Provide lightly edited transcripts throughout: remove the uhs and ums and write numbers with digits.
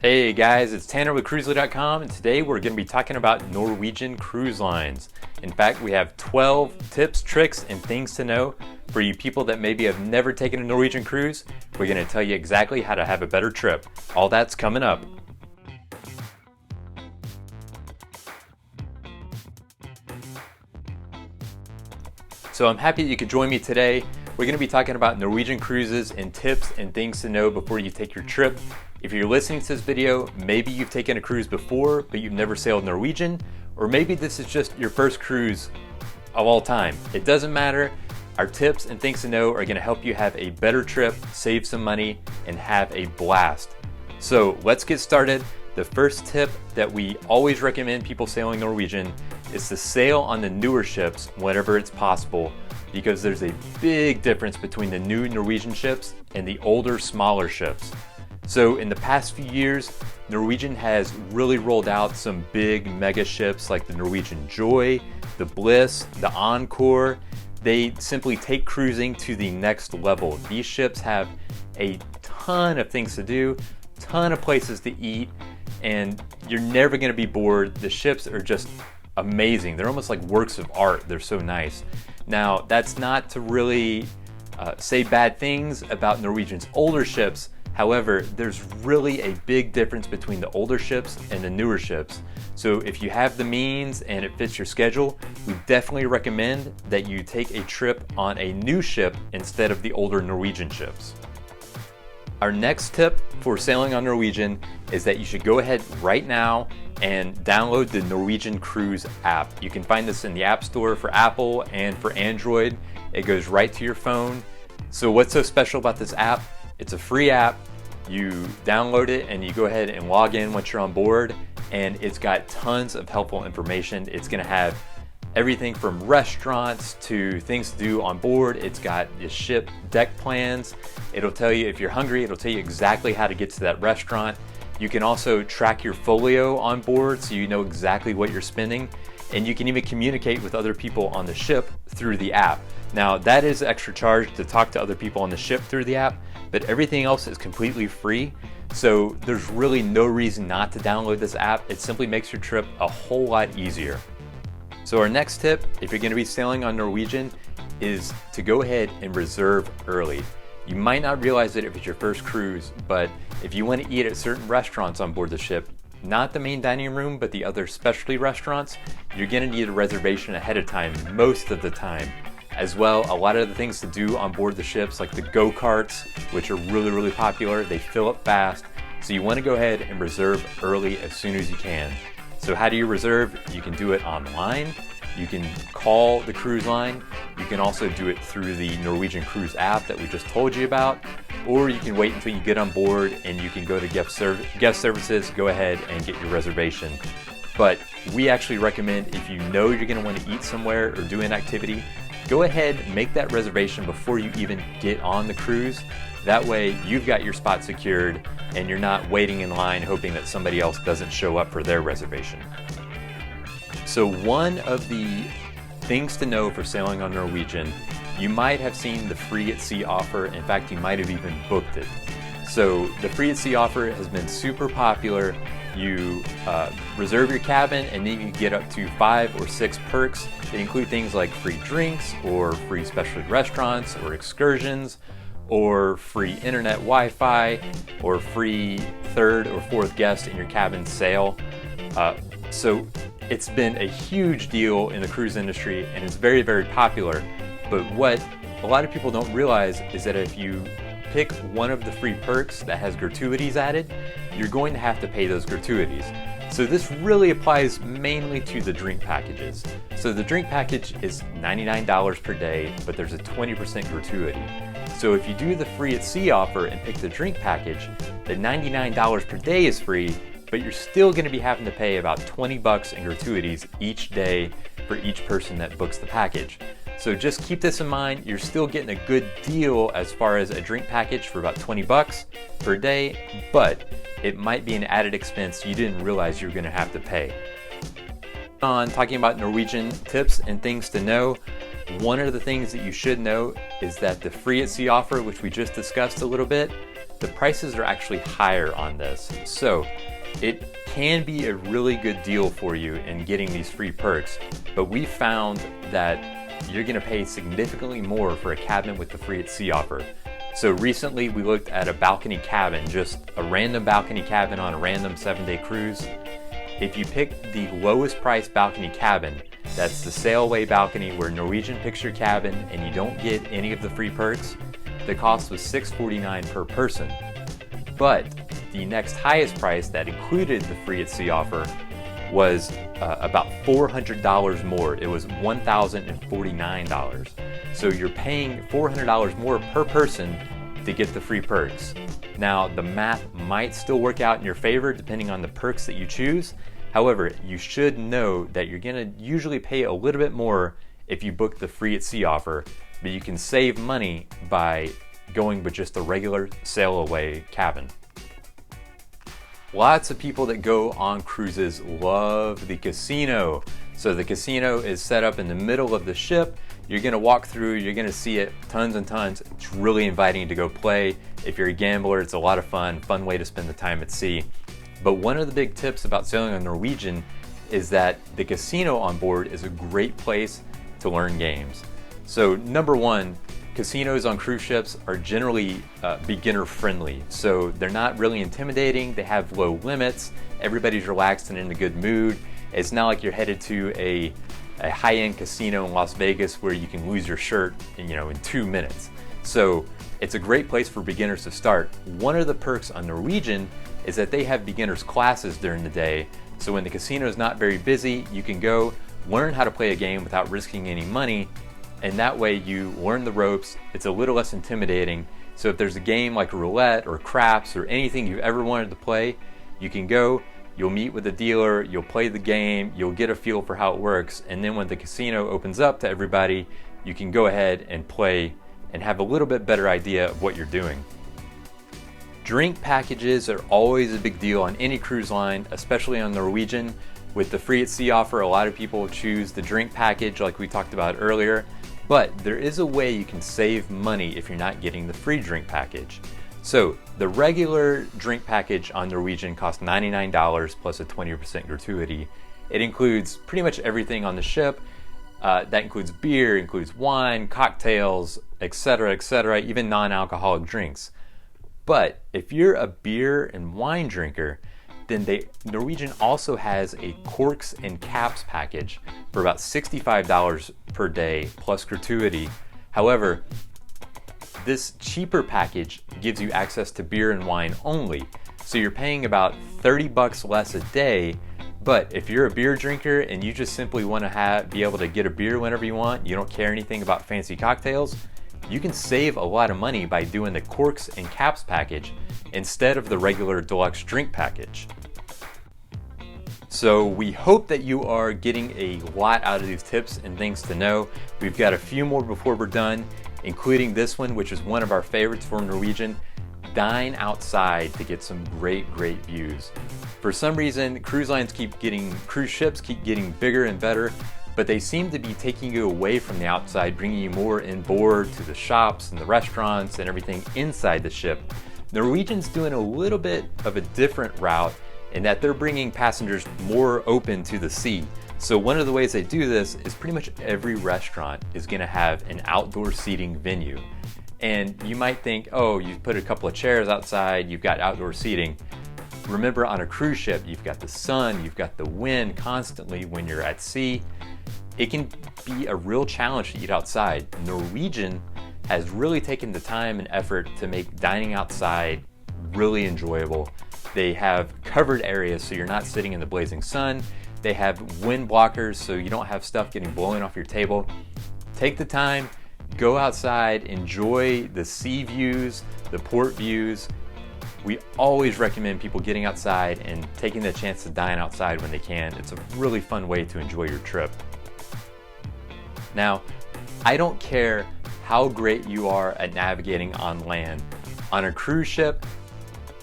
Hey guys, it's Tanner with Cruzely.com, and today we're going to be talking about Norwegian Cruise Lines. In fact, we have 12 tips, tricks, and things to know for you people that maybe have never taken a Norwegian cruise. We're going to tell you exactly how to have a better trip. All that's coming up. So I'm happy that you could join me today. We're going to be talking about Norwegian cruises and tips and things to know before you take your trip. If you're listening to this video, maybe you've taken a cruise before, but you've never sailed Norwegian, or maybe this is just your first cruise of all time. It doesn't matter. Our tips and things to know are going to help you have a better trip, save some money, and have a blast. So let's get started. The first tip that we always recommend people sailing Norwegian is to sail on the newer ships whenever it's possible, because there's a big difference between the new Norwegian ships and the older, smaller ships. So in the past few years, Norwegian has really rolled out some big mega ships like the Norwegian Joy, the Bliss, the Encore. They simply take cruising to the next level. These ships have a ton of things to do, ton of places to eat, and you're never going to be bored. The ships are just amazing. They're almost like works of art. They're so nice. Now, that's not to really say bad things about Norwegian's older ships. However, there's really a big difference between the older ships and the newer ships. So if you have the means and it fits your schedule, we definitely recommend that you take a trip on a new ship instead of the older Norwegian ships. Our next tip for sailing on Norwegian is that you should go ahead right now and download the Norwegian Cruise app. You can find this in the App Store for Apple and for Android. It goes right to your phone. So what's so special about this app? It's a free app. You download it and you go ahead and log in once you're on board, and it's got tons of helpful information. It's going to have everything from restaurants to things to do on board. It's got the ship deck plans. It'll tell you if you're hungry, it'll tell you exactly how to get to that restaurant. You can also track your folio on board so you know exactly what you're spending, and you can even communicate with other people on the ship through the app. Now, that is extra charge to talk to other people on the ship through the app, but everything else is completely free. So there's really no reason not to download this app. It simply makes your trip a whole lot easier. So our next tip, if you're going to be sailing on Norwegian, is to go ahead and reserve early. You might not realize it if it's your first cruise, but if you want to eat at certain restaurants on board the ship, not the main dining room, but the other specialty restaurants, you're going to need a reservation ahead of time most of the time. As well, a lot of the things to do on board the ships, like the go-karts, which are really popular, they fill up fast. So you want to go ahead and reserve early as soon as you can. So how do you reserve? You can do it online. You can call the cruise line. You can also do it through the Norwegian Cruise app that we just told you about. Or you can wait until you get on board and you can go to guest services, go ahead and get your reservation. But we actually recommend, if you know you're going to want to eat somewhere or do an activity, go ahead and make that reservation before you even get on the cruise. That way you've got your spot secured and you're not waiting in line hoping that somebody else doesn't show up for their reservation. So one of the things to know for sailing on Norwegian, you might have seen the free at sea offer. In fact, you might have even booked it. So the free at sea offer has been super popular. You reserve your cabin and then you get up to 5 or 6 perks. They include things like free drinks or free specialty restaurants or excursions or free internet Wi-Fi or free 3rd or 4th guest in your cabin sail. So it's been a huge deal in the cruise industry and it's very popular. But what a lot of people don't realize is that if you pick one of the free perks that has gratuities added, you're going to have to pay those gratuities. So this really applies mainly to the drink packages. So the drink package is $99 per day, but there's a 20% gratuity. So if you do the free at sea offer and pick the drink package, the $99 per day is free, but you're still going to be having to pay about $20 in gratuities each day for each person that books the package. So just keep this in mind. You're still getting a good deal as far as a drink package for about $20 per day, but it might be an added expense you didn't realize you were going to have to pay. On talking about Norwegian tips and things to know, one of the things that you should know is that the free at sea offer, which we just discussed a little bit, the prices are actually higher on this. So it can be a really good deal for you in getting these free perks, but we found that you're gonna pay significantly more for a cabin with the free at sea offer. So recently we looked at a balcony cabin, just a random balcony cabin on a random 7-day cruise. If you pick the lowest price balcony cabin, that's the sailaway balcony where Norwegian picks your cabin and you don't get any of the free perks, the cost was $649 per person. But the next highest price that included the free at sea offer was about $400 more. It was $1,049. So you're paying $400 more per person to get the free perks. Now, the math might still work out in your favor depending on the perks that you choose. However, you should know that you're gonna usually pay a little bit more if you book the free at sea offer, but you can save money by going with just a regular sail away cabin. Lots of people that go on cruises love the casino. So the casino is set up in the middle of the ship. You're gonna walk through, you're gonna see it tons and tons. It's really inviting to go play. If you're a gambler, it's a lot of fun way to spend the time at sea. But one of the big tips about sailing on Norwegian is that the casino on board is a great place to learn games. So number one, casinos on cruise ships are generally beginner friendly. So they're not really intimidating, they have low limits, everybody's relaxed and in a good mood. It's not like you're headed to a high-end casino in Las Vegas where you can lose your shirt in 2 minutes. So it's a great place for beginners to start. One of the perks on Norwegian is that they have beginners classes during the day. So when the casino is not very busy, you can go learn how to play a game without risking any money. And that way you learn the ropes. It's a little less intimidating. So if there's a game like roulette or craps or anything you've ever wanted to play, you can go, you'll meet with a dealer, you'll play the game, you'll get a feel for how it works. And then when the casino opens up to everybody, you can go ahead and play and have a little bit better idea of what you're doing. Drink packages are always a big deal on any cruise line, especially on Norwegian. With the free at sea offer, a lot of people choose the drink package like we talked about earlier, but there is a way you can save money if you're not getting the free drink package. So the regular drink package on Norwegian costs $99 plus a 20% gratuity. It includes pretty much everything on the ship. That includes beer, includes wine, cocktails, etc., even non-alcoholic drinks. But if you're a beer and wine drinker, then Norwegian also has a corks and caps package for about $65 per day plus gratuity. However, this cheaper package gives you access to beer and wine only. So you're paying about $30 less a day, but if you're a beer drinker and you just simply want to be able to get a beer whenever you want, you don't care anything about fancy cocktails, you can save a lot of money by doing the corks and caps package instead of the regular deluxe drink package. So we hope that you are getting a lot out of these tips and things to know. We've got a few more before we're done, including this one, which is one of our favorites for Norwegian. Dine outside to get some great views. For some reason, cruise ships keep getting bigger and better, but they seem to be taking you away from the outside, bringing you more inboard to the shops and the restaurants and everything inside the ship. Norwegian's doing a little bit of a different route in that they're bringing passengers more open to the sea. So one of the ways they do this is pretty much every restaurant is gonna have an outdoor seating venue. And you might think, oh, you put a couple of chairs outside, you've got outdoor seating. Remember, on a cruise ship, you've got the sun, you've got the wind constantly when you're at sea. It can be a real challenge to eat outside. Norwegian has really taken the time and effort to make dining outside really enjoyable. They have covered areas so you're not sitting in the blazing sun. They have wind blockers so you don't have stuff getting blown off your table. Take the time, go outside, enjoy the sea views, the port views. We always recommend people getting outside and taking the chance to dine outside when they can. It's a really fun way to enjoy your trip. Now, I don't care how great you are at navigating on land. On a cruise ship,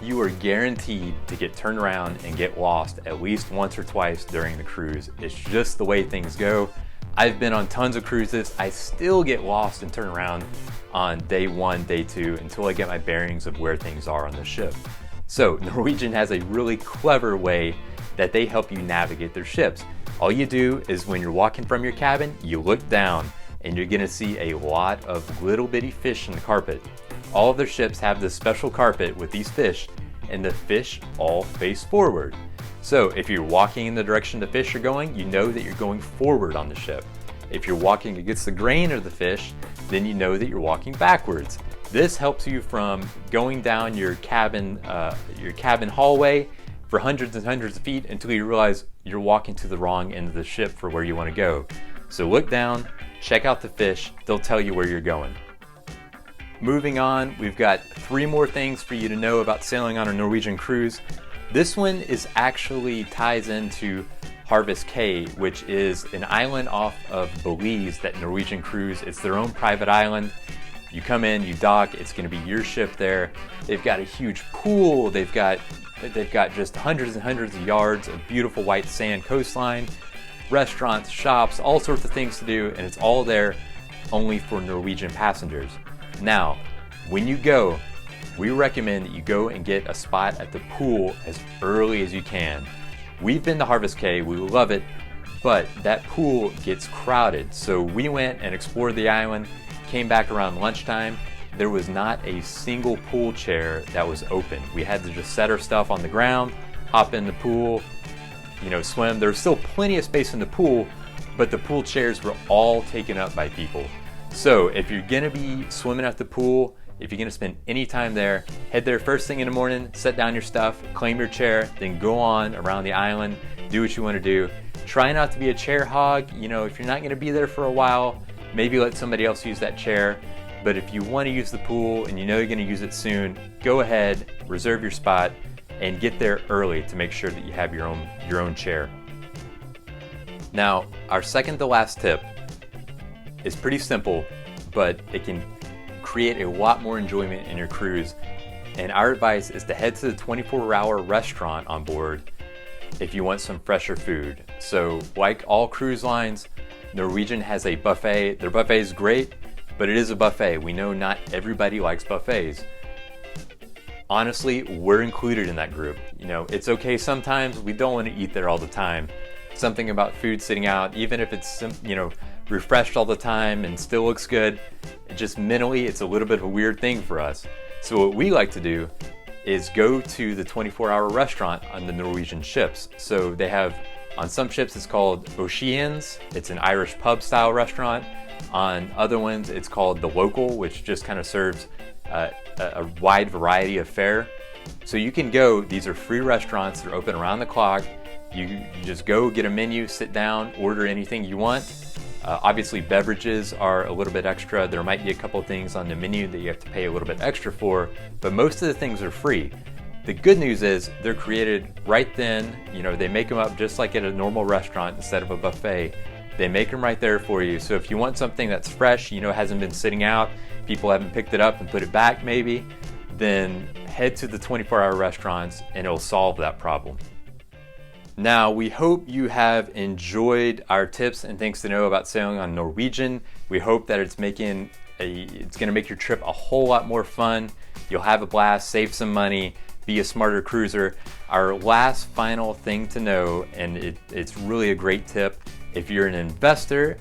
you are guaranteed to get turned around and get lost at least once or twice during the cruise. It's just the way things go. I've been on tons of cruises. I still get lost and turn around on day 1, day 2, until I get my bearings of where things are on the ship. So Norwegian has a really clever way that they help you navigate their ships. All you do is when you're walking from your cabin, you look down and you're gonna see a lot of little bitty fish in the carpet. All of their ships have this special carpet with these fish, and the fish all face forward. So if you're walking in the direction the fish are going, you know that you're going forward on the ship. If you're walking against the grain of the fish, then you know that you're walking backwards. This helps you from going down your cabin hallway for hundreds and hundreds of feet until you realize you're walking to the wrong end of the ship for where you want to go. So look down, check out the fish, they'll tell you where you're going. Moving on, we've got 3 more things for you to know about sailing on a Norwegian cruise. This one actually ties into Harvest Caye, which is an island off of Belize that Norwegian cruise. It's their own private island. You come in, you dock, it's going to be your ship there. They've got a huge pool. They've got just hundreds and hundreds of yards of beautiful white sand coastline, restaurants, shops, all sorts of things to do, and it's all there only for Norwegian passengers. Now, when you go, we recommend that you go and get a spot at the pool as early as you can. We've been to Harvest Caye, we love it, but that pool gets crowded. So we went and explored the island, came back around lunchtime. There was not a single pool chair that was open. We had to just set our stuff on the ground, hop in the pool, swim. There was still plenty of space in the pool, but the pool chairs were all taken up by people. So if you're gonna be swimming at the pool, if you're gonna spend any time there, head there first thing in the morning, set down your stuff, claim your chair, then go on around the island, do what you wanna do. Try not to be a chair hog. If you're not gonna be there for a while, maybe let somebody else use that chair. But if you wanna use the pool and you know you're gonna use it soon, go ahead, reserve your spot, and get there early to make sure that you have your own chair. Now, our second to last tip is pretty simple, but it can create a lot more enjoyment in your cruise. And our advice is to head to the 24-hour restaurant on board if you want some fresher food. So like all cruise lines, Norwegian has a buffet. Their buffet is great, but it is a buffet. We know not everybody likes buffets. Honestly, we're included in that group. It's okay sometimes. We don't want to eat there all the time. Something about food sitting out, even if it's refreshed all the time and still looks good, just mentally it's a little bit of a weird thing for us. So what we like to do is go to the 24-hour restaurant on the Norwegian ships. So they have, on some ships it's called Oceans, it's an Irish pub style restaurant. On other ones it's called The Local, which just kind of serves a wide variety of fare. So you can go, these are free restaurants, they're open around the clock. You just go get a menu, sit down, order anything you want. Obviously beverages are a little bit extra. There might be a couple of things on the menu that you have to pay a little bit extra for, but most of the things are free. The good news is they're created right then. They make them up just like at a normal restaurant instead of a buffet. They make them right there for you. So if you want something that's fresh, hasn't been sitting out, people haven't picked it up and put it back maybe, then head to the 24-hour restaurants and it'll solve that problem. Now, we hope you have enjoyed our tips and things to know about sailing on Norwegian. We hope that it's going to make your trip a whole lot more fun. You'll have a blast, save some money, be a smarter cruiser. Our last final thing to know, and it's really a great tip, if you're an investor,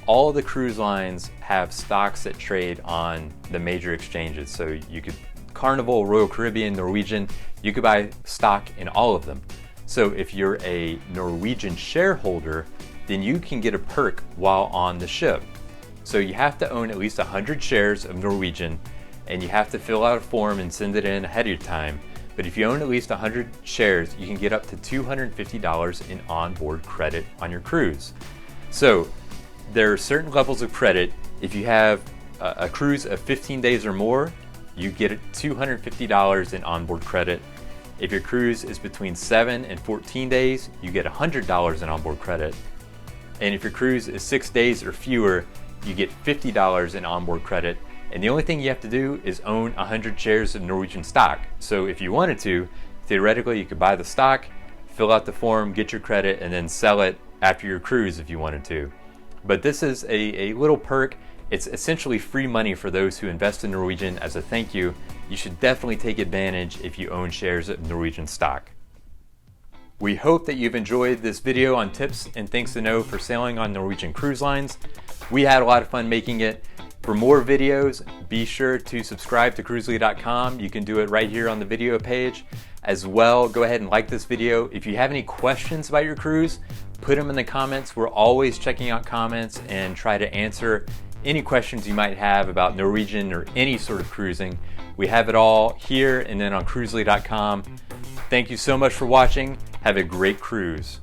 all of the cruise lines have stocks that trade on the major exchanges. So you could, Carnival, Royal Caribbean, Norwegian, you could buy stock in all of them. So if you're a Norwegian shareholder, then you can get a perk while on the ship. So you have to own at least 100 shares of Norwegian, and you have to fill out a form and send it in ahead of your time. But if you own at least 100 shares, you can get up to $250 in onboard credit on your cruise. So there are certain levels of credit. If you have a cruise of 15 days or more, you get $250 in onboard credit. If your cruise is between 7 and 14 days, you get $100 in onboard credit. And if your cruise is 6 days or fewer, you get $50 in onboard credit. And the only thing you have to do is own 100 shares of Norwegian stock. So if you wanted to, theoretically you could buy the stock, fill out the form, get your credit, and then sell it after your cruise if you wanted to. But this is a little perk. It's essentially free money for those who invest in Norwegian as a thank you. You should definitely take advantage if you own shares of Norwegian stock. We hope that you've enjoyed this video on tips and things to know for sailing on Norwegian Cruise Lines. We had a lot of fun making it. For more videos, be sure to subscribe to Cruzely.com. You can do it right here on the video page. As well, go ahead and like this video. If you have any questions about your cruise, put them in the comments. We're always checking out comments and try to answer any questions you might have about Norwegian or any sort of cruising. We have it all here and then on Cruzely.com. Thank you so much for watching. Have a great cruise.